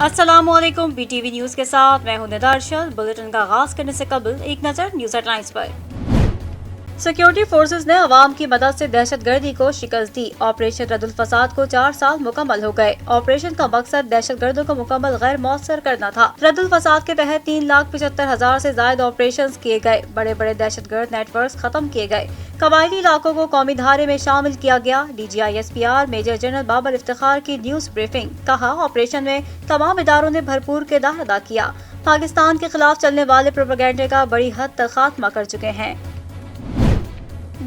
अस्सलाम वालेकुम। BTV news के साथ मैं हूं निदा अरशद। बुलेटिन का आगाज करने से कबल एक नज़र न्यूज़ हेडलाइंस पर। सिक्योरिटी फोर्सेस ने अवाम की मदद से दहशत गर्दी को शिकस्त दी। ऑपरेशन रद्दुल फसाद को 4 साल मुकम्मल हो गए। ऑपरेशन का मकसद दहशत गर्दों को मुकम्मल गैर मौसर करना था। रद्दुल फसाद के तहत 3,75,000 से ज्यादा ऑपरेशन किए गए। बड़े बड़े दहशत गर्द नेटवर्क खत्म किए गए। कबायली इलाकों को कौमी धारे में शामिल किया गया। DGISPR major general Babar Iftikhar की न्यूज ब्रीफिंग। कहा, ऑपरेशन में तमाम इदारों ने भरपूर किरदार अदा किया। पाकिस्तान के खिलाफ चलने वाले प्रोपेगेंडे का बड़ी हद तक खात्मा कर चुके हैं।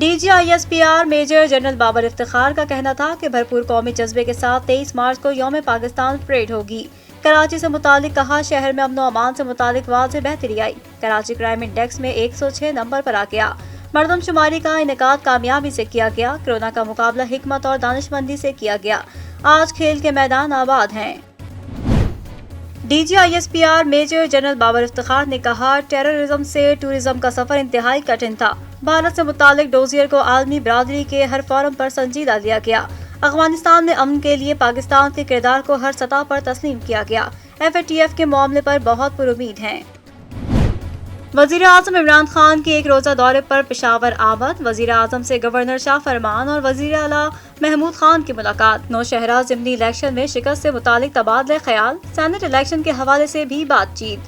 DGISPR major general Babar Iftikhar का कहना था कि भरपूर कौमी जज्बे के साथ 23 मार्च को यौम पाकिस्तान परेड होगी। कराची से मुतालिक कहा, शहर में अमन अमान से मुतालिक वाज़ेह बेहतरी आई। कराची क्राइम इंडेक्स में 106 नंबर पर आ गया। मरदमशुमारी का इनेकाद कामयाबी से किया गया। कोरोना का मुकाबला हिकमत और दानिशमंदी से किया गया। आज खेल के मैदान आबाद हैं। DGISPR major general Babar Iftikhar ने कहा, टेररिज्म से टूरिज्म का सफर इंतहाई कठिन था। भारत से मुतालिक डोजियर को आलमी बरादरी के हर फोरम पर संजीदा लिया गया। अफगानिस्तान में अमन के लिए पाकिस्तान के किरदार को हर सतह पर तस्लीम किया गया। FATF के मामले पर बहुत पुरुमीद हैं। वज़ीर आज़म इमरान खान की एक रोज़ा दौरे पर पेशावर आमद। वज़ीर आज़म से गवर्नर शाह फरमान और वज़ीर आला महमूद खान की मुलाकात। नौशहरा ज़िमनी इलेक्शन में शिकस्त से मुतालिक तबादले ख्याल। सेनेट इलेक्शन के हवाले से भी बातचीत।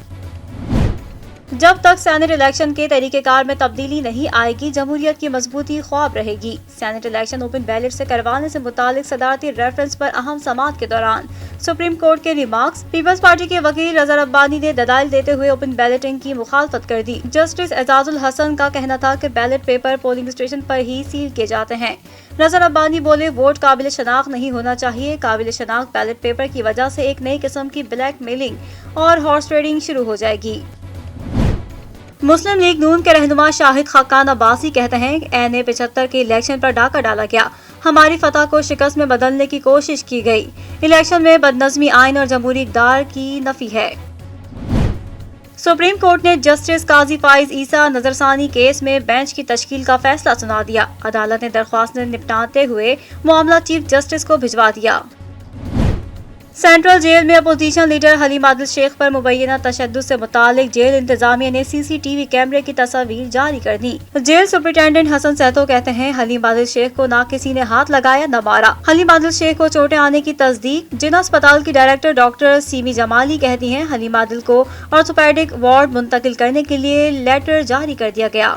जब तक सेनेट इलेक्शन के तरीक़ेकार में तब्दीली नहीं आएगी, जमहूरियत की मजबूती ख्वाब रहेगी। सेनेट इलेक्शन ओपन बैलेट से करवाने से मुतालिक सदारती रेफरेंस पर अहम समाअत के दौरान सुप्रीम कोर्ट के रिमार्क्स। पीपल्स पार्टी के वकील रज़ा रब्बानी ने दलाइल देते हुए ओपन बैलेटिंग की मुखालफत कर दी। जस्टिस एजाजुल हसन का कहना था कि बैलेट पेपर पोलिंग स्टेशन पर ही सील किए जाते हैं। रज़ा रब्बानी बोले, वोट काबिल शनाख्त नहीं होना चाहिए। काबिल शनाख्त बैलेट पेपर की वजह से एक नई किस्म की ब्लैक मेलिंग और हॉर्स ट्रेडिंग शुरू हो जाएगी। मुस्लिम लीग नून के रहनुमा शाहिद खाकान अब्बासी कहते हैं, NA 75 के इलेक्शन पर डाका डाला गया। हमारी फतह को शिकस्त में बदलने की कोशिश की गई। इलेक्शन में बदनज़मी आइन और जमहूरी इक़दार की नफी है। सुप्रीम कोर्ट ने जस्टिस काजी फाइज ईसा नजरसानी केस में बेंच की तश्कील का फैसला सुना दिया। अदालत ने दरख्वास्तें निपटाते हुए मामला चीफ जस्टिस को भिजवा दिया। सेंट्रल जेल में अपोजिशन लीडर हलीम आदिल शेख पर मुबैना तशद्दुद से मुतालिक जेल इंतजामिया ने CCTV कैमरे की तस्वीर जारी कर दी। जेल सुपरिटेंडेंट हसन सहतो कहते हैं, हलीम आदिल शेख को ना किसी ने हाथ लगाया न मारा। हलीम आदिल शेख को चोटें आने की तस्दीक। जिला अस्पताल की डायरेक्टर डॉक्टर सीमी जमाली कहती हैं, हलीम आदिल को ऑर्थोपेडिक वार्ड मुंतकिल करने के लिए लेटर जारी कर दिया गया।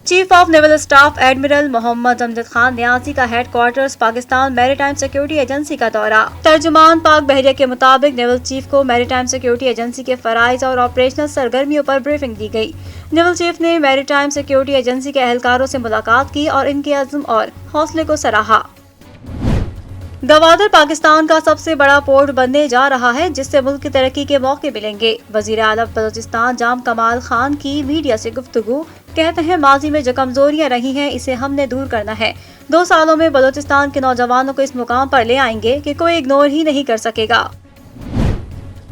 Chief of naval staff admiral Mohammad Amjad Khan Niazi का headquarters Pakistan maritime security agency का दौरा। तर्जुमान पाक बहरिया के मुताबिक नेवल चीफ को मैरीटाइम सिक्योरिटी एजेंसी के फराइज और ऑपरेशनल सरगर्मियों पर ब्रीफिंग दी गई। नेवल चीफ ने मैरीटाइम सिक्योरिटी एजेंसी के एहलकारों से मुलाकात की और इनके अज़्म और हौसले को सराहा। गवादर पाकिस्तान का सबसे बड़ा पोर्ट बनने जा रहा है, जिससे मुल्क की तरक्की के मौके मिलेंगे। वजीर आला बलोचिस्तान जाम कमाल खान की मीडिया से गुफ्तगू। कहते हैं, माजी में जो कमजोरियां रही हैं, इसे हमने दूर करना है। 2 सालों में बलोचिस्तान के नौजवानों को इस मुकाम पर ले आएंगे कि कोई इग्नोर ही नहीं कर सकेगा।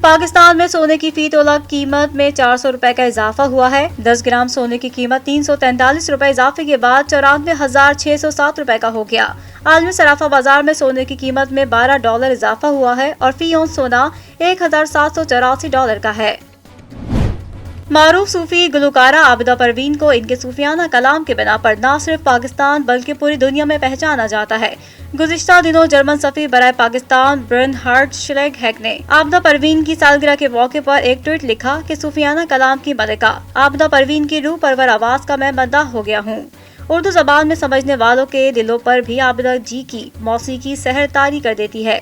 पाकिस्तान में सोने की फी तोला कीमत में 400 रुपए का इजाफा हुआ है। 10 ग्राम सोने की कीमत 343 रुपए इजाफे के बाद 94,607 रुपए का हो गया। आलमी सराफा बाजार में सोने की कीमत में $12 इजाफा हुआ है और फी औंस सोना $1,784 का है। मारूफ सूफी गुलकारा आबिदा परवीन को इनके सूफियाना कलाम के बिना पर न सिर्फ पाकिस्तान बल्कि पूरी दुनिया में पहचाना जाता है। गुज़िश्ता दिनों जर्मन सफीर बराए पाकिस्तान बर्नहार्ड श्लेगहैक ने आबिदा परवीन की सालगिरह के मौके पर एक ट्वीट लिखा कि सूफियाना कलाम की मलिका आबिदा परवीन की रूह परवर आवाज का मैं मद्दाह हो गया हूँ। उर्दू जबान में समझने वालों के दिलों पर भी आबिदा जी की मौसीकी सहर तारी कर देती है।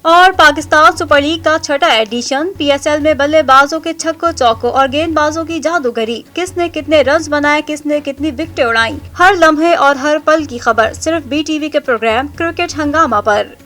और पाकिस्तान सुपर लीग का 6वां एडिशन। PSL में बल्लेबाजों के छक्कों चौकों और गेंदबाजों की जादूगरी। किसने कितने रन्स बनाए, किसने कितनी विकेटें उड़ाई, हर लम्हे और हर पल की खबर सिर्फ BTV के प्रोग्राम क्रिकेट हंगामा पर।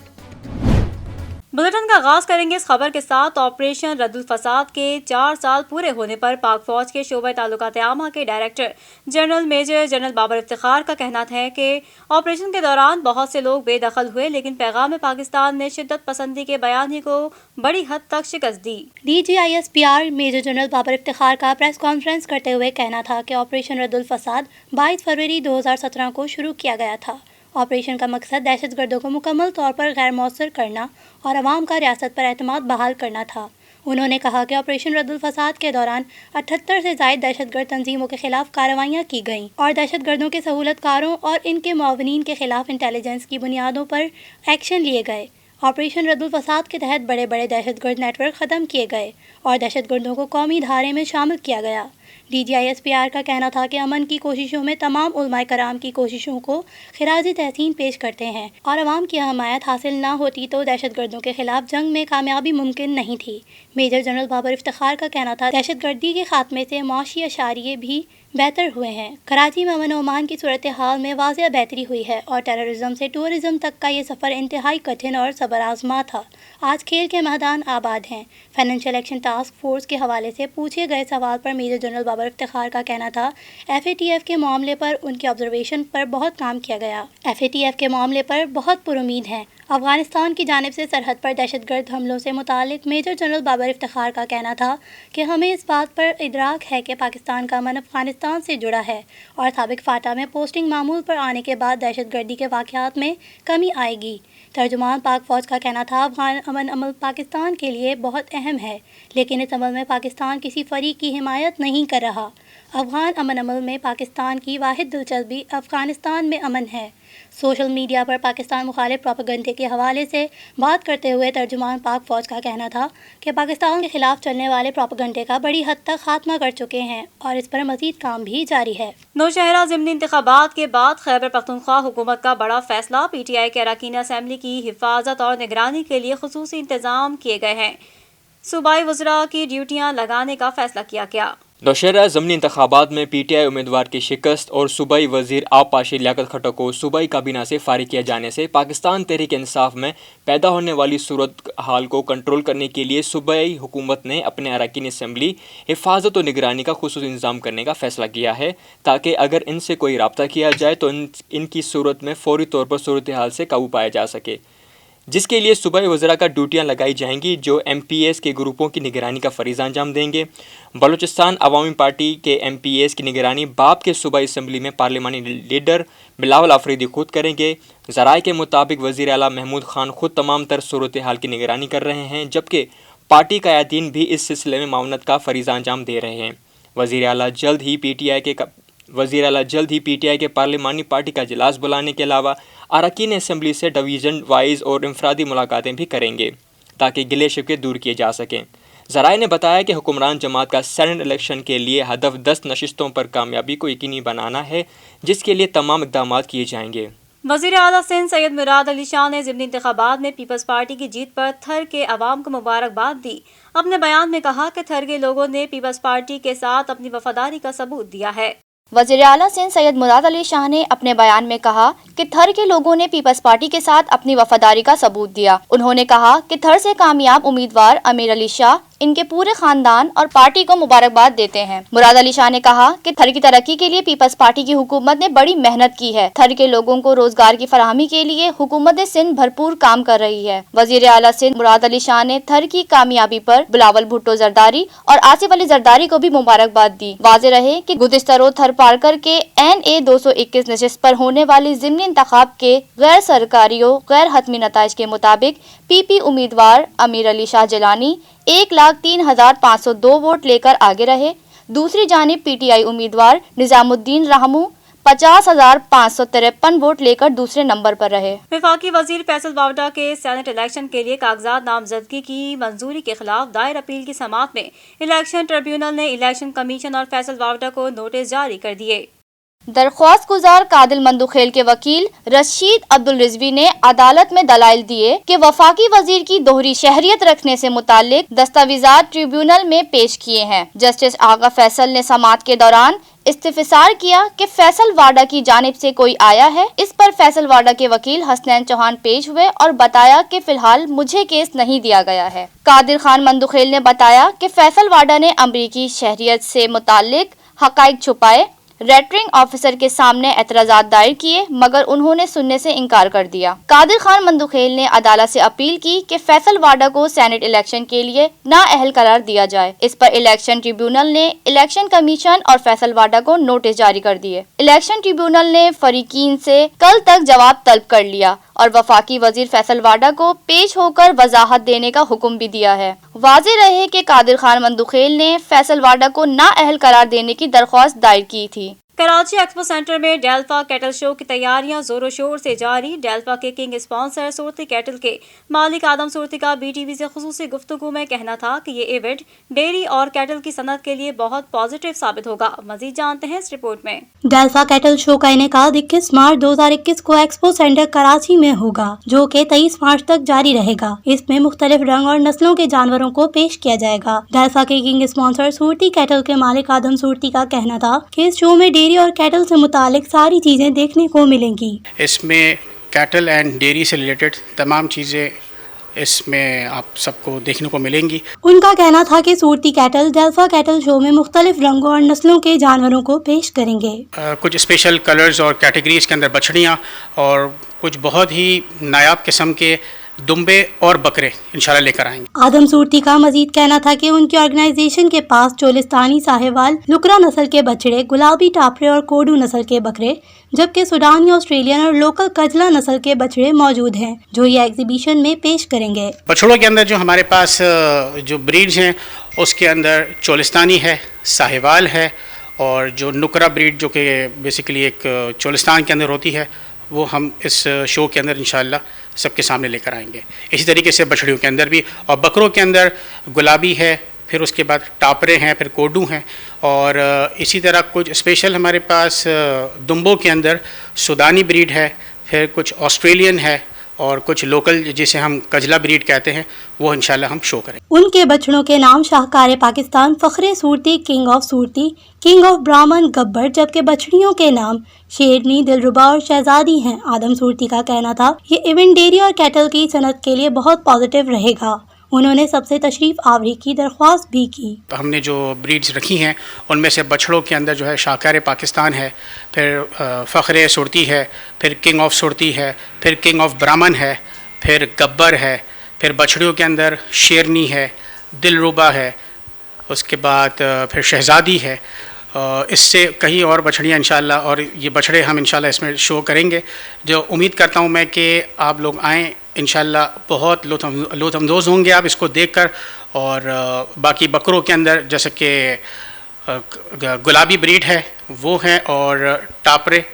बुलेटिन का आगाज करेंगे इस खबर के साथ। ऑपरेशन रद्दुल फसाद के 4 साल पूरे होने पर पाक फौज के शोबे ताल्लुकात आमा के director general major general Babar Iftikhar का कहना है कि ऑपरेशन के दौरान बहुत से लोग बेदखल हुए, लेकिन पैगाम पाकिस्तान ने शिद्दत पसंदी के बयानी को बड़ी हद तक शिकस्त दी। DGISPR major general Babar Iftikhar का प्रेस कॉन्फ्रेंस करते हुए कहना था कि ऑपरेशन रद्दुल फसाद 22 फरवरी 2017 को शुरू किया गया था آپریشن کا مقصد دہشت گردوں کو مکمل طور پر غیر مؤثر کرنا اور عوام کا ریاست پر اعتماد بحال کرنا تھا۔ انہوں نے کہا کہ آپریشن رد الفساد کے دوران 78 سے زائد دہشت گرد تنظیموں کے خلاف کارروائیاں کی گئیں اور دہشت گردوں کے سہولت کاروں اور ان کے معاونین کے خلاف انٹیلیجنس کی بنیادوں پر ایکشن لیے گئے۔ آپریشن رد الفساد کے تحت بڑے بڑے دہشت گرد نیٹ ورک ختم کیے گئے اور دہشت گردوں کو قومی دھارے میں شامل کیا گیا۔ DGISPR کا کہنا تھا کہ امن کی کوششوں میں تمام علماء کرام کی کوششوں کو خراج تحسین پیش کرتے ہیں اور عوام کی حمایت حاصل نہ ہوتی تو دہشت گردوں کے خلاف جنگ میں کامیابی ممکن نہیں تھی۔ میجر جنرل بابر افتخار کا کہنا تھا دہشت گردی کے خاتمے سے معاشی اشاریے بھی بہتر ہوئے ہیں۔ کراچی میں امن و امان کی صورتحال میں واضح بہتری ہوئی ہے اور ٹیررزم سے ٹورزم تک کا یہ سفر انتہائی کٹھن اور صبر آزما تھا۔ آج کھیل کے میدان آباد ہیں۔ فائنینشیل ایکشن ٹاسک فورس کے حوالے سے پوچھے گئے سوال پر میجر جنرل بابر افتخار کا کہنا تھا FATF کے معاملے پر ان کے آبزرویشن پر بہت کام کیا گیا۔ FATF کے معاملے پر بہت پر امید ہیں۔ افغانستان کی جانب سے سرحد پر دہشت گرد حملوں سے متعلق میجر جنرل بابر افتخار کا کہنا تھا کہ ہمیں اس بات پر ادراک ہے کہ پاکستان کا امن افغانستان سے جڑا ہے اور سابق فاٹا میں پوسٹنگ معمول پر آنے کے بعد دہشت گردی کے واقعات میں کمی آئے گی۔ ترجمان پاک فوج کا کہنا تھا افغان امن عمل پاکستان کے لیے بہت اہم ہے لیکن اس عمل میں پاکستان کسی فریق کی حمایت نہیں کر رہا۔ افغان امن عمل میں پاکستان کی واحد دلچسپی افغانستان میں امن ہے۔ سوشل میڈیا پر پاکستان مخالف پروپیگنڈے کے حوالے سے بات کرتے ہوئے ترجمان پاک فوج کا کہنا تھا کہ پاکستان کے خلاف چلنے والے پروپیگنڈے کا بڑی حد تک خاتمہ کر چکے ہیں اور اس پر مزید کام بھی جاری ہے۔ نوشہرہ ضمنی انتخابات کے بعد خیبر پختونخوا حکومت کا بڑا فیصلہ، PTI کے اراکین اسمبلی کی حفاظت اور نگرانی کے لیے خصوصی انتظام کیے گئے ہیں۔ صوبائی وزراء کی ڈیوٹیاں لگانے کا فیصلہ کیا گیا۔ نوشہرہ ضمنی انتخابات میں PTI امیدوار کی شکست اور صوبائی وزیر آب پاشی لیاقت کھٹر کو صوبائی کابینہ سے فارغ کیے جانے سے پاکستان تحریک انصاف میں پیدا ہونے والی صورت حال کو کنٹرول کرنے کے لیے صوبائی حکومت نے اپنے اراکین اسمبلی حفاظت و نگرانی کا خصوصی انتظام کرنے کا فیصلہ کیا ہے تاکہ اگر ان سے کوئی رابطہ کیا جائے تو ان کی صورت میں فوری طور پر صورتحال سے قابو پایا جا سکے، جس کے لیے صوبائی وزراء کا ڈیوٹیاں لگائی جائیں گی جو MPAs کے گروپوں کی نگرانی کا فریضہ انجام دیں گے۔ بلوچستان عوامی پارٹی کے MPAs کی نگرانی باب کے صوبائی اسمبلی میں پارلیمانی لیڈر بلاول آفریدی خود کریں گے۔ ذرائع کے مطابق وزیر اعلیٰ محمود خان خود تمام تر صورتحال کی نگرانی کر رہے ہیں جبکہ پارٹی قیادین بھی اس سلسلے میں معاونت کا فریضہ انجام دے رہے ہیں۔ وزیر اعلیٰ جلد ہی PTI کے پارلیمانی پارٹی کا اجلاس بلانے کے علاوہ اراکین اسمبلی سے ڈویژن وائز اور انفرادی ملاقاتیں بھی کریں گے تاکہ گلے شکوے دور کیے جا سکیں۔ ذرائع نے بتایا کہ حکمران جماعت کا سینٹ الیکشن کے لیے ہدف 10 نشستوں پر کامیابی کو یقینی بنانا ہے جس کے لیے تمام اقدامات کیے جائیں گے۔ وزیر اعلیٰ سندھ سید مراد علی شاہ نے ضمنی انتخابات میں پیپلز پارٹی کی جیت پر تھر کے عوام کو مبارکباد دی۔ اپنے بیان میں کہا کہ تھر کے لوگوں نے پیپلز پارٹی کے ساتھ اپنی وفاداری کا ثبوت دیا ہے۔ وزیر اعلیٰ سندھ سید مراد علی شاہ نے اپنے بیان میں کہا کہ تھر کے لوگوں نے پیپلز پارٹی کے ساتھ اپنی وفاداری کا ثبوت دیا۔ انہوں نے کہا کہ تھر سے کامیاب امیدوار امیر علی شاہ ان کے پورے خاندان اور پارٹی کو مبارکباد دیتے ہیں۔ مراد علی شاہ نے کہا کہ تھر کی ترقی کے لیے پیپلز پارٹی کی حکومت نے بڑی محنت کی ہے۔ تھر کے لوگوں کو روزگار کی فراہمی کے لیے حکومت سندھ بھرپور کام کر رہی ہے۔ وزیر اعلیٰ سندھ مراد علی شاہ نے تھر کی کامیابی پر بلاول بھٹو زرداری اور آصف علی زرداری کو بھی مبارکباد دی۔ واضح رہے کہ گزشتہ روز تھر پارکر کے NA 221 نشست پر ہونے والی ضمنی انتخاب کے غیر سرکاری و غیر حتمی نتائج کے مطابق PP امیدوار امیر علی شاہ جیلانی 1,03,502 ووٹ لے کر آگے رہے۔ دوسری جانب PTI امیدوار نظام الدین رحمو 50,553 ووٹ لے کر دوسرے نمبر پر رہے۔ وفاقی وزیر فیصل واوڈا کے سینٹ الیکشن کے لیے کاغذات نامزدگی کی منظوری کے خلاف دائر اپیل کی سماعت میں الیکشن ٹریبیونل نے الیکشن کمیشن اور فیصل واوڈا کو نوٹس جاری کر دیے۔ درخواست گزار قادل مندوخیل کے وکیل رشید عبدالرضوی نے عدالت میں دلائل دیے کہ وفاقی وزیر کی دوہری شہریت رکھنے سے متعلق دستاویزات ٹریبیونل میں پیش کیے ہیں۔ جسٹس آغا فیصل نے سماعت کے دوران استفسار کیا کہ فیصل واڈا کی جانب سے کوئی آیا ہے۔ اس پر فیصل واڈا کے وکیل حسنین چوہان پیش ہوئے اور بتایا کہ فی الحال مجھے کیس نہیں دیا گیا ہے۔ قادر خان مندوخیل نے بتایا کہ فیصل واڈا نے امریکی شہریت سے متعلق حقائق چھپائے۔ रेटरिंग ऑफिसर के सामने एतराजात दायर किए, मगर उन्होंने सुनने से इनकार कर दिया। कादिर खान मंदुखेल ने अदालत से अपील की कि फैसल वाडा को सेनेट इलेक्शन के लिए नाअहल करार दिया जाए। इस पर इलेक्शन ट्रिब्यूनल ने इलेक्शन कमीशन और फैसल वाडा को नोटिस जारी कर दिए। इलेक्शन ट्रिब्यूनल ने फरीकीन से कल तक जवाब तलब कर लिया और वफाकी वजीर फैसल वाडा को पेश होकर वजाहत देने का हुक्म भी दिया है। वाज़ेह रहे कि कादिर खान मंदुखेल ने फैसल वाडा को नाअहल करार देने की दरख्वास्त दायर की थी। कराची एक्सपो सेंटर में डेल्फा कैटल शो की तैयारियां जोरों शोर से जारी। डेल्फा के किंग स्पॉन्सर सूरती कैटल के मालिक आदम सूरती का BTV से खुसूसी गुफ्तगू में कहना था कि ये इवेंट डेयरी और कैटल की सनत के लिए बहुत पॉजिटिव साबित होगा। मजीद जानते हैं इस रिपोर्ट में। डेल्फा कैटल शो का इनेकाद 21 मार्च 2021 को एक्सपो सेंटर कराची में होगा, जो कि 23 मार्च तक जारी रहेगा। इसमें मुख्तलिफ रंग और नस्लों के जानवरों को पेश किया जाएगा। डेल्फा के किंग स्पॉन्सर सूरती कैटल के मालिक आदम सूरती का कहना था कि इस शो में डेयरी और कैटल से मुतालिक सारी चीजें देखने को मिलेंगी। इसमें कैटल एंड डेयरी से रिलेटेड तमाम चीज़ें इसमें आप सबको देखने को मिलेंगी। उनका कहना था कि सूरती कैटल डेल्फा कैटल शो में मुख्तलिफ रंगों और नस्लों के जानवरों को पेश करेंगे। कुछ स्पेशल कलर्स और कैटेगरीज के अंदर बछड़ियाँ और कुछ बहुत ही नायाब किस्म के दुम्बे और बकरे इंशाल्लाह लेकर आएंगे। आदम सूरती का मजीद कहना था कि उनकी ऑर्गेनाइजेशन के पास चोलिस्तानी साहिवाल, लुकरा नस्ल के बछड़े, गुलाबी टापरे और कोडू नस्ल के बकरे, जबकि सुडानी, ऑस्ट्रेलियन और लोकल कजला नस्ल के बछड़े मौजूद हैं, जो ये एग्जीबिशन में पेश करेंगे। बछड़ों के अंदर जो हमारे पास जो ब्रीड्स हैं उसके अंदर चोलिस्तानी है, साहिवाल है और जो नुकरा ब्रीड जो कि बेसिकली एक चोलिस्तान के अंदर होती है, वो हम इस शो के अंदर इंशाल्लाह सबके सामने लेकर आएंगे। इसी तरीके से बछड़ियों के अंदर भी, और बकरों के अंदर गुलाबी है, फिर उसके बाद टापरे हैं, फिर कोडू हैं और इसी तरह कुछ स्पेशल हमारे पास दुम्बों के अंदर सुदानी ब्रीड है, फिर कुछ ऑस्ट्रेलियन है और कुछ लोकल जिसे हम कजला ब्रीड कहते हैं, वो इंशाल्लाह हम शो करें। उनके बछड़ों के नाम Shahkar Pakistan, Fakhre Surti, king of Surti, king of Brahman, Gabbar, जबकि बछड़ियों के नाम शेरनी, दिलरुबा और शहजादी हैं। आदम सूरती का कहना था ये इवेंट डेयरी और कैटल की सनत के लिए बहुत पॉजिटिव रहेगा। उन्होंने सबसे तशरीफ आवरी की दरख्वास्त भी की। हमने जो ब्रीड्स रखी हैं उनमें से बछड़ों के अंदर जो है शाहकार पाकिस्तान है, फिर फ़ख्रे सुरती है, फिर किंग ऑफ सुरती है, फिर किंग ऑफ ब्राह्मण है, फिर गब्बर है, फिर बछड़ियों के अंदर शेरनी है, दिलरुबा है, उसके बाद फिर शहजादी है। इससे कई और बछड़ियाँ इंशाल्लाह, और ये बछड़े हम इंशाल्लाह इसमें शो करेंगे, जो उम्मीद करता हूँ मैं कि आप लोग आएँ, इंशाल्लाह बहुत लुत्फ़अंदोज़ होंगे आप इसको देखकर। और बाकी बकरों के अंदर जैसे कि गुलाबी ब्रीड है वो हैं और टापरे,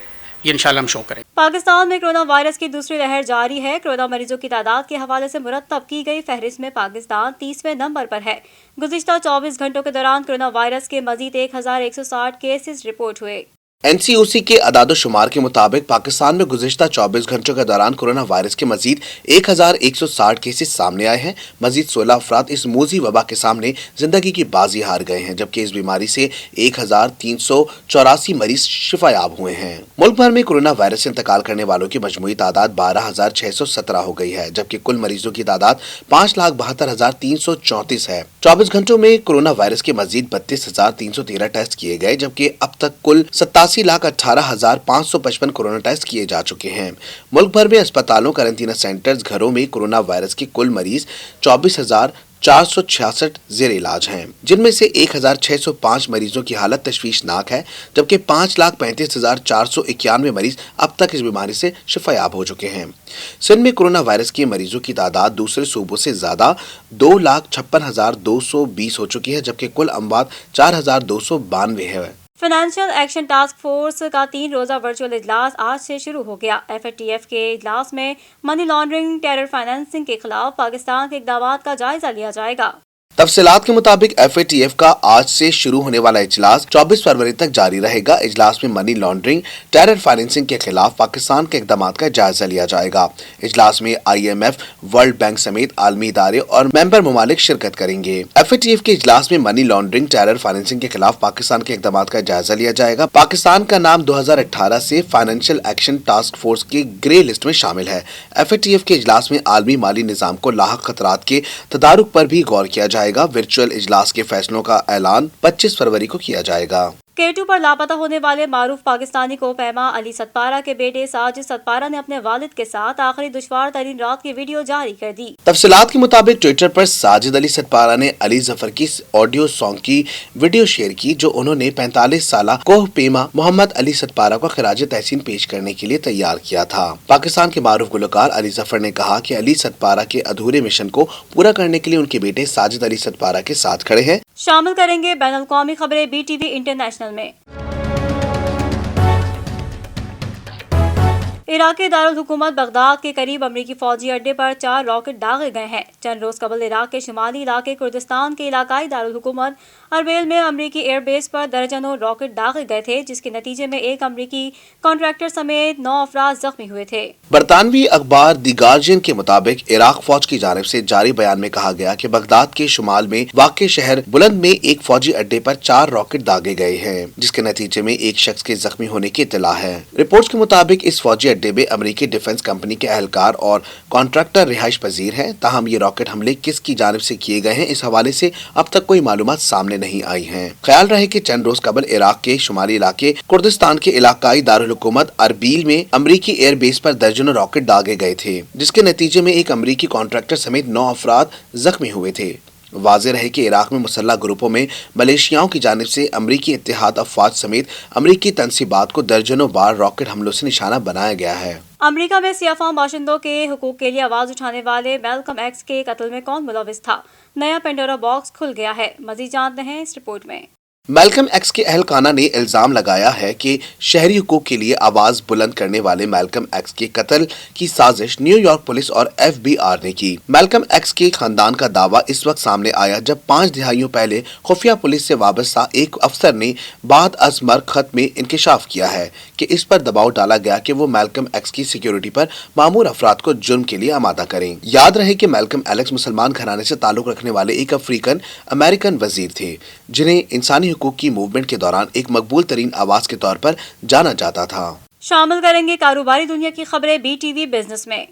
ये इंशाल्लाह हम शो करें। पाकिस्तान में कोरोना वायरस की दूसरी लहर जारी है। कोरोना मरीजों की तादाद के हवाले से मुरतब की गई फहरिस्त में पाकिस्तान 30वें नंबर पर है। गुज़िश्ता 24 घंटों के दौरान कोरोना वायरस के मजीद 1160 केसेस रिपोर्ट हुए। NCOC के अदाद-ओ-शुमार के मुताबिक पाकिस्तान में गुज़िश्ता 24 घंटों के दौरान कोरोना वायरस के मजीद 1160 केसेस सामने आए हैं। मजीद 16 अफराद इस मोजी वबा के सामने जिंदगी की बाजी हार गए हैं, जबकि इस बीमारी से 1384 मरीज शिफायाब हुए हैं। मुल्क भर में कोरोना वायरस से इंतकाल करने वालों की मजमूई तादाद 12,617 हो गई है, जबकि कुल मरीजों की तादाद 5,72,334 है। 24 घंटों में कोरोना वायरस के मजीद 32,313 टेस्ट किए गए, जबकि अब तक कुल 87,18,555 कोरोना टेस्ट किए जा चुके हैं। मुल्क भर में अस्पतालों, कैरेंटीना सेंटर्स, घरों में कोरोना वायरस के कुल मरीज 24,466 जेर इलाज हैं, जिनमें से 1,605 मरीजों की हालत तशवीशनाक है, जबकि 5,35,491 मरीज अब तक इस बीमारी से शिफायाब हो चुके हैं। सिंध में कोरोना वायरस के मरीजों की तादाद दूसरे सूबों से ज्यादा 2,56,220 हो चुकी है, जबकि कुल अमवात 4,292 है। फाइनेंशियल एक्शन टास्क फोर्स का 3 रोज़ा वर्चुअल इजलास आज से शुरू हो गया। FATF के इजलास में मनी लॉन्ड्रिंग, टेरर फाइनेंसिंग के खिलाफ पाकिस्तान के इक़दामात का जायजा लिया जाएगा। तफसीलात के मुताबिक FATF का आज से शुरू होने वाला इजलास 24 फरवरी तक जारी रहेगा। इजलास में मनी लॉन्ड्रिंग, टेरर फाइनेंसिंग के खिलाफ पाकिस्तान के इक़दामात का जायजा लिया जाएगा। इजलास में IMF, वर्ल्ड बैंक समेत आलमी इदारे और मेंबर ममालिक शिरकत करेंगे। FATF के इजलास में मनी लॉन्ड्रिंग, टेरर फाइनेंसिंग के खिलाफ पाकिस्तान के इक़दामात का जायजा लिया जाएगा। पाकिस्तान का नाम 2018 से फाइनेंशियल एक्शन टास्क फोर्स की ग्रे लिस्ट में शामिल है। FATF के इजलास में आलमी माली निज़ाम को लाहक खतरात के तदारुक पर भी गौर किया जाएगा। वर्चुअल इजलास के फैसलों का ऐलान 25 फरवरी को किया जाएगा। K2 पर लापता होने वाले मारूफ पाकिस्तानी को पैमा अली सतपारा के बेटे साजिद सतपारा ने अपने वालिद के साथ आखिरी दुश्वार तरीन रात की वीडियो जारी कर दी। तफसीलात के मुताबिक ट्विटर पर साजिद अली सतपारा ने अली जफर की ऑडियो सॉन्ग की वीडियो शेयर की जो उन्होंने 45 साल कोह पेमा मोहम्मद अली सतपारा को खराज तहसीन पेश करने के लिए तैयार किया था। पाकिस्तान के मारूफ गुलकार अली जफर ने कहा कि अली सतपारा के अधूरे मिशन को पूरा करने के लिए उनके बेटे साजिद अली सतपारा के साथ खड़े हैं। शामिल करेंगे बैनुल अक़वामी खबरें BTV इंटरनेशनल में। इराक़ी दारुल हुकूमत बगदाद के करीब अमरीकी फौजी अड्डे पर 4 रॉकेट दागे गए हैं। चंद रोज कबल इराक के शुमाली इलाके कुर्दिस्तान के इलाकाई दारुल हुकूमत अरबेल में अमरीकी एयरबेस पर दर्जनों रॉकेट दागे गए थे, जिसके नतीजे में एक अमरीकी कॉन्ट्रैक्टर समेत 9 अफराद जख्मी हुए थे। बरतानवी अखबार दी गार्जियन के मुताबिक इराक फौज की जानिब से जारी बयान में कहा गया कि बगदाद के शुमाल में वाक़े शहर बुलंद में एक फौजी अड्डे पर 4 रॉकेट दागे गए हैं, जिसके नतीजे में एक शख्स के जख्मी होने की इत्तला है। रिपोर्ट्स के मुताबिक इस फौजी अड्डे में अमरीकी डिफेंस कंपनी के एहलकार और कॉन्ट्रैक्टर रिहाइश पजीर हैं। ताहम ये रॉकेट हमले किसकी जानिब से किए गए हैं, इस हवाले से अब तक कोई मालूमात सामने नहीं आई हैं। ख्याल रहे कि चंद रोज कबल इराक के शुमाली इलाके कुर्दिस्तान के इलाकाई दारुल हुकूमत अरबील में अमरीकी एयरबेस पर दर्जनों रॉकेट दागे गए थे, जिसके नतीजे में एक अमरीकी कॉन्ट्रैक्टर समेत 9 अफराद जख्मी हुए थे। वाज़ेह रहे कि इराक में मुसल्लह ग्रुपों में मलेशियाओं की जानिब से अमरीकी इत्तेहाद अफवाज समेत अमरीकी तनसीबात को दर्जनों बार रॉकेट हमलों से निशाना बनाया गया है। अमरीका में सियाफाम बाशिंदों के हुकूक के लिए आवाज उठाने वाले मैल्कम एक्स के कत्ल में कौन मुलविस था, नया पेंडोरा बॉक्स खुल गया है। मजीद जानते हैं इस रिपोर्ट में। मैल्कम एक्स के अहलखाना ने इल्जाम लगाया है कि शहरी हुकूक के लिए आवाज बुलंद करने वाले मैल्कम एक्स के कत्ल की साजिश न्यूयॉर्क पुलिस और FBI ने की। मैल्कम एक्स के खानदान का दावा इस वक्त सामने आया जब 5 दिहाइयों पहले खुफिया पुलिस से वाबस्ता एक अफसर ने बाद अज मर्ग खत में इंकशाफ किया है कि इस पर दबाव डाला गया कि वो मैल्कम एक्स की सिक्योरिटी पर मामूर अफराद को जुर्म के लिए आमादा करें। याद रहे कि मैल्कम एलेक्स मुसलमान घराने से ताल्लुक रखने वाले एक अफ्रीकन अमेरिकन वजीर थे, जिन्हें इंसानी हुकूक की मूवमेंट के दौरान एक मकबूल तरीन आवाज के तौर पर जाना जाता था। शामिल करेंगे कारोबारी दुनिया की खबरें BTV बिजनेस में।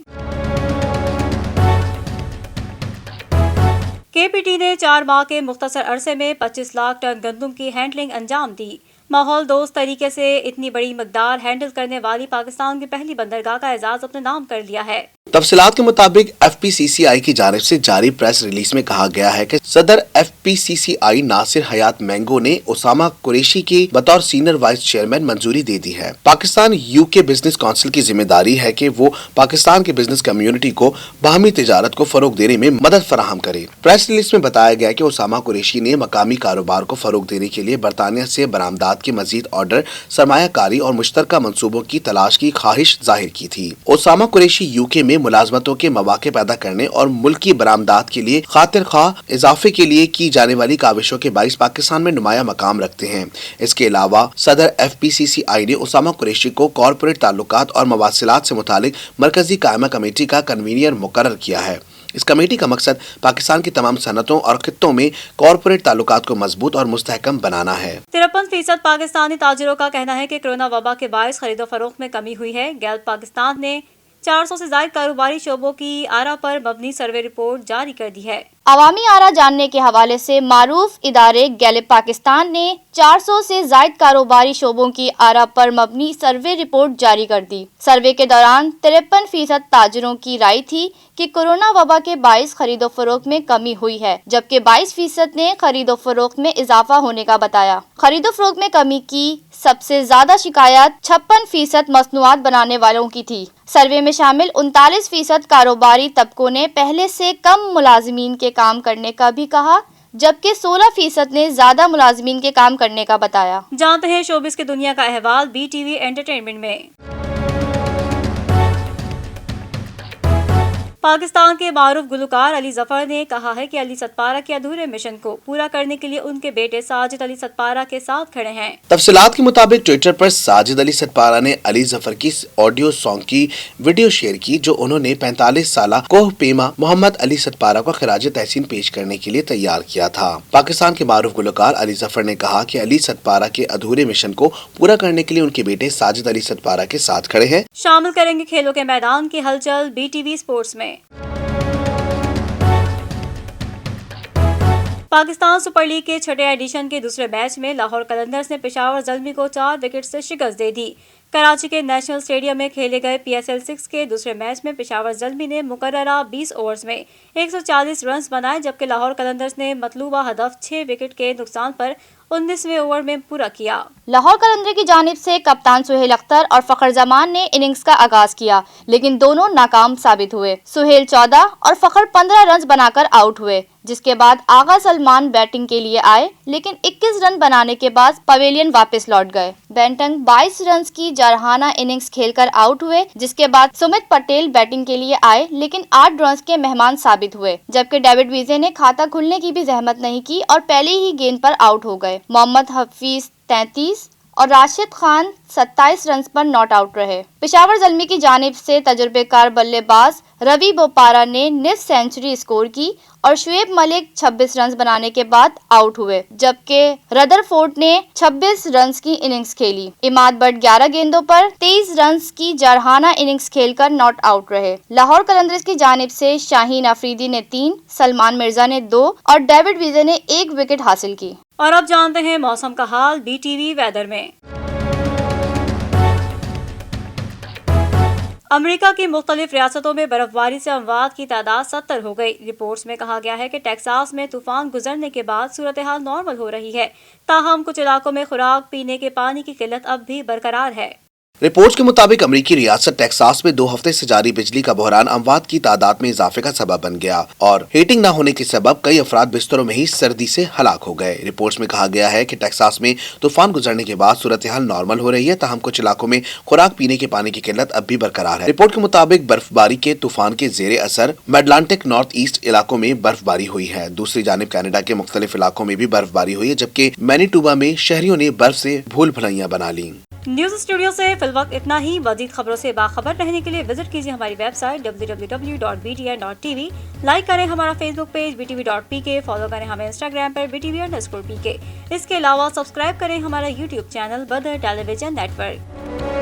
KPT ने 4 माह के मुख्तसर अरसे में 25 लाख टन गंदम की हैंडलिंग अंजाम दी। माहौल दोस्त तरीके से इतनी बड़ी मकदार हैंडल करने वाली पाकिस्तान की पहली बंदरगाह का एजाज अपने नाम कर लिया है। तफसीलात के मुताबिक FPCCI की जानिब से जारी प्रेस रिलीज में कहा गया है कि सदर FPCCI नासिर हयात मैंगो ने उसामा कुरैशी की बतौर सीनियर वाइस चेयरमैन मंजूरी दे दी है। पाकिस्तान UK बिजनेस काउंसिल की जिम्मेदारी है कि वो पाकिस्तान की बिजनेस कम्युनिटी को बाहमी तिजारत को फरोग देने में मदद फराहम करे। प्रेस रिलीज में बताया गया कि उसामा कुरैशी ने मकामी कारोबार को फरोग देने के लिए बरतानिया से बरामदात के मजीद ऑर्डर, सरमायाकारी और मुश्तरका मंसूबों की तलाश की ख्वाहिश जाहिर की थी। उसामा कुरैशी UK में मुलाजमतों के मौके पैदा करने और मुल्की बरामदात के लिए खातिर ख्वाह इजाफे के लिए की जाने वाली काविशों के बाइस पाकिस्तान में नुमाया मकाम रखते हैं। इसके अलावा सदर FPCCI ने उसामा कुरैशी को कॉरपोरेट ताल्लुकात और मवासिलात से मुतालिक मरकजी कायमा कमेटी का कन्वीनियर मुकर्रर किया है। इस कमेटी का मकसद पाकिस्तान की तमाम सनतों और खित्तों में कॉरपोरेट ताल्लुकात को मजबूत और मुस्तहकम बनाना है। 53% पाकिस्तानी ताजिरों का कहना है कि कोरोना वबा के बायस खरीदो फरोख्त में कमी हुई है। गैल्प पाकिस्तान ने 400 से ज्यादा कारोबारी शोबों की आरा पर मबनी सर्वे रिपोर्ट जारी कर दी है। अवामी आरा जानने के हवाले से मारूफ इदारे गैल्प पाकिस्तान ने 400 से ज्यादा कारोबारी शोबों की आरा पर मबनी सर्वे रिपोर्ट जारी कर दी। सर्वे के दौरान 53% ताजिरों की राय थी कि कोरोना वबा के बाइस खरीदो फरोख्त में कमी हुई है, जबकि 22% ने खरीदो फरोख्त में इजाफा होने का बताया। खरीदो फरोख्त में कमी की सबसे ज्यादा शिकायत 56% मसनूआत बनाने वालों की थी। सर्वे में शामिल 39% कारोबारी तबकों ने पहले से कम मुलाजिमीन के काम करने का भी कहा, जबकि 16% ने ज्यादा मुलाजिमीन के काम करने का बताया। जानते हैं शोबिस की दुनिया का अहवाल BTV एंटरटेनमेंट में। पाकिस्तान के मारूफ गुलकार अली जफर ने कहा है कि अली सतपारा के अधूरे मिशन को पूरा करने के लिए उनके बेटे साजिद अली सतपारा के साथ खड़े हैं। तफसीलात के मुताबिक ट्विटर पर साजिद अली सतपारा ने अली जफर की ऑडियो सॉन्ग की वीडियो शेयर की जो उन्होंने 45 साल कोह पेमा मोहम्मद अली सतपारा को खराज तहसीन पेश करने के लिए तैयार किया था। पाकिस्तान के मारूफ गुलकार अली जफर ने कहा कि अली सतपारा के अधूरे मिशन को पूरा करने के लिए उनके बेटे साजिद अली सतपारा के साथ खड़े हैं। शामिल करेंगे खेलों के मैदान की हलचल BTV स्पोर्ट्स में। पाकिस्तान सुपर लीग के छठे एडिशन के दूसरे मैच में लाहौर कलंदर्स ने पेशावर ज़ल्मी को 4 विकेट से शिकस्त दे दी। कराची के नेशनल स्टेडियम में खेले गए PSL 6 के दूसरे मैच में पेशावर ज़ल्मी ने मुकर्ररा 20 ओवर्स में 140 रन बनाए, जबकि लाहौर कलंदर्स ने मतलूबा हदफ 6 विकेट के नुकसान पर 19वें ओवर में पूरा किया। लाहौर कलंदर की जानिब से कप्तान सुहेल अख्तर और फखर जमान ने इनिंग्स का आगाज किया, लेकिन दोनों नाकाम साबित हुए। सुहेल 14 और फखर 15 रन बनाकर आउट हुए, जिसके बाद आगा सलमान बैटिंग के लिए आए, लेकिन 21 रन बनाने के बाद पवेलियन वापस लौट गए। बेंटन 22 रन की जारहाना इनिंग्स खेलकर आउट हुए, जिसके बाद सुमित पटेल बैटिंग के लिए आए, लेकिन 8 रन के मेहमान साबित हुए, जबकि डेविड विजे ने खाता खुलने की भी जहमत नहीं की और पहले ही गेंद पर आउट हो गए। मोहम्मद हफीज 33 और राशिद खान 27 रन पर नॉट आउट रहे। पेशावर ज़ल्मी की जानिब से तजुर्बेकार बल्लेबाज रवि बोपारा ने निस्फ सेंचुरी स्कोर की और शुएब मलिक 26 रन बनाने के बाद आउट हुए, जबकि रदरफोर्ड ने 26 रन की इनिंग्स खेली। इमाद बट 11 गेंदों पर 23 रन की जारहाना इनिंग्स खेलकर नॉट आउट रहे। लाहौर कलंदर्स की जानिब से शाहीन अफरीदी ने 3, सलमान मिर्जा ने 2 और डेविड विजे ने 1 विकेट हासिल की। और अब जानते हैं मौसम का हाल BTV वेदर में। अमेरिका की मुख्तलिफ रियासतों में बर्फबारी से अमवात की तादाद 70 हो गई। रिपोर्ट्स में कहा गया है कि टेक्सास में तूफान गुजरने के बाद सूरत हाल नॉर्मल हो रही है, ताहम कुछ इलाकों में खुराक पीने के पानी की किल्लत अब भी बरकरार है। रिपोर्ट्स के मुताबिक अमेरिकी रियासत टेक्सास में 2 हफ्ते से जारी बिजली का बहरान अमवात की तादाद में इजाफे का सबब बन गया और हीटिंग न होने के सबब कई अफराद बिस्तरों में ही सर्दी से हलाक हो गए। रिपोर्ट्स में कहा गया है कि टेक्सास में तूफान गुजरने के बाद सूरत हाल नॉर्मल हो रही है, ताहम कुछ इलाकों में खुराक पीने के पानी की किल्लत अब भी बरकरार है। रिपोर्ट के मुताबिक बर्फबारी के तूफान के जेरे असर मिडलांटिक नॉर्थ ईस्ट इलाकों में बर्फबारी हुई है। दूसरी जानिब कनाडा के मुख्तलिफ इलाकों में भी बर्फबारी हुई है, जबकि मैनीटोबा में शहरियों ने बर्फ से भूल भुलैया बना ली। न्यूज स्टूडियो से फिलवक्त इतना ही। मज़ीद खबरों से बाखबर रहने के लिए विजिट कीजिए हमारी वेबसाइट www.btn.tv। लाइक करें हमारा फेसबुक पेज btv.pk, फॉलो करें हमें इंस्टाग्राम पर btv_pk। इसके अलावा सब्सक्राइब करें हमारा यूट्यूब चैनल बदर टेलीविजन नेटवर्क।